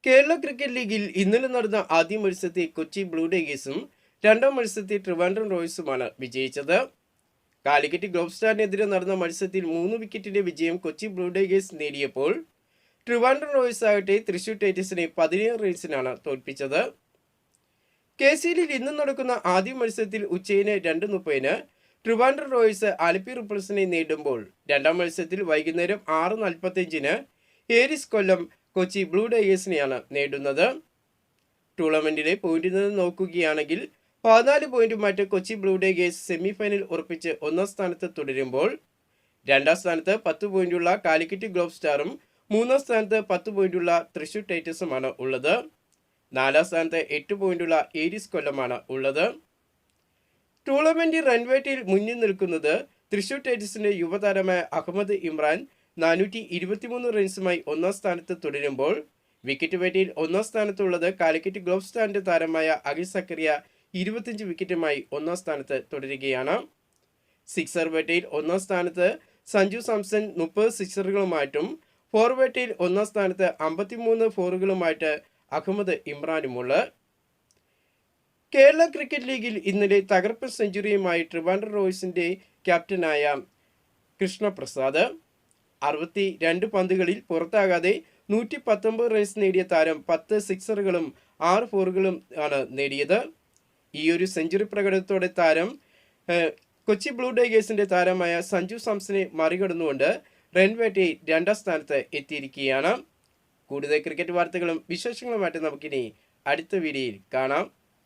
Kerala cricket ലീഗിൽ ഇന്നലെ നടന്ന ആദ്യ മത്സരത്തിൽ കൊച്ചി ബ്ലൂ ഡേഗേഴ്സും രണ്ടാം മത്സരത്തിൽ ട്രിവാൻഡ്രം റോയൽസുമാണ് വിജയിച്ചത്. കാലിക്കറ്റ് ഗ്ലോബ് സ്റ്റാറിനെതിരെ നടന്ന മത്സരത്തിൽ 3 വിക്കറ്റിന്റെ വിജയം കൊച്ചി ബ്ലൂ ഡേഗേഴ്സ് നേടിയപ്പോൾ ട്രിവാൻഡ്രം റോയൽസ് ആകട്ടെ തൃശൂർ ടൈറ്റൻസിനെ 17 റൺസിനാണ് തോൽപ്പിച്ചത്. KCLയിൽ ഇന്ന് നടക്കുന്ന ആദ്യ മത്സരത്തിൽ ഉച്ചയിന് 2:30 ട്രിവാൻഡ്രം റോയൽസ് ആലപ്പി റിപ്പിൾസിനെ നേരിടുമ്പോൾ രണ്ടാം മത്സരത്തിൽ വൈകുന്നേരം 6:45 ഏരിസ് കൊല്ലം കൊച്ചി ബ്ലൂ ഡേഗേഴ്സിനെയാണ് നേടുന്നത്. ടൂർണമെന്റിലെ പോയിന്റിൽ നിന്ന് നോക്കുകയാണെങ്കിൽ 14 പോയിന്റുമായിട്ട് കൊച്ചി ബ്ലൂ ഡേഗേഴ്സ് സെമിഫൈനൽ ഉറപ്പിച്ച് ഒന്നാം സ്ഥാനത്ത് തുടരുമ്പോൾ രണ്ടാം സ്ഥാനത്ത് 10 പോയിന്റുള്ള കാലിക്കറ്റ് ഗ്ലോബ് സ്റ്റാറും മൂന്നാം സ്ഥാനത്ത് 10 പോയിന്റുള്ള തൃശൂർ ടൈറ്റൻസുമാണ് ഉള്ളത്. നാലാം സ്ഥാനത്ത് 8 പോയിന്റുള്ള ഏരിസ് കൊല്ലമാണ് ഉള്ളത്. ടൂർണമെന്റ് റൺവേറ്റയിൽ മുന്നിൽ നിൽക്കുന്നത് തൃശൂർ ടൈറ്റൻസിന്റെ യുവതാരമായ അഹമ്മദ് ഇമ്രാൻ 423 റൺസുമായി ഒന്നാം സ്ഥാനത്ത് തുടരുമ്പോൾ വിക്കറ്റ് വേട്ടയിൽ ഒന്നാം സ്ഥാനത്തുള്ളത് കാലിക്കറ്റ് ഗ്ലോബ് സ്റ്റാറിന്റെ താരമായ അഖിൽ സക്കറിയ 25 വിക്കറ്റുമായി ഒന്നാം സ്ഥാനത്ത് തുടരുകയാണ്. സിക്സർ വേട്ടയിൽ ഒന്നാം സ്ഥാനത്ത് സഞ്ജു സാംസൺ 30 സിക്സറുകളുമായിട്ടും ഫോർ വേട്ടയിൽ ഒന്നാം സ്ഥാനത്ത് 53 ഫോറുകളുമായിട്ട് അഹമ്മദ് ഇമ്രാനുമുള്ളത്. കേരള ക്രിക്കറ്റ് ലീഗിൽ ഇന്നലെ തകർപ്പൻ സെഞ്ചുറിയുമായി ട്രിവാൻഡ്രം റോയൽസിന്റെ ക്യാപ്റ്റനായ കൃഷ്ണപ്രസാദ് 62 പന്തുകളിൽ പുറത്താകാതെ 119 റൺസ് നേടിയ താരം 10 സിക്സറുകളും 6 ഫോറുകളും ആണ് നേടിയത്. ഈ ഒരു സെഞ്ചുറി പ്രകടനത്തോടെ താരം കൊച്ചി ബ്ലൂ ഡേഗേഴ്സിന്റെ താരമായ സഞ്ജു സാംസനെ മറികടന്നുകൊണ്ട് റൺവേറ്റയിൽ രണ്ടാം സ്ഥാനത്ത് എത്തിയിരിക്കുകയാണ്. കൂടുതൽ ക്രിക്കറ്റ് വാർത്തകളും വിശേഷങ്ങളുമായിട്ട് നമുക്കിനി അടുത്ത വീഡിയോയിൽ കാണാം.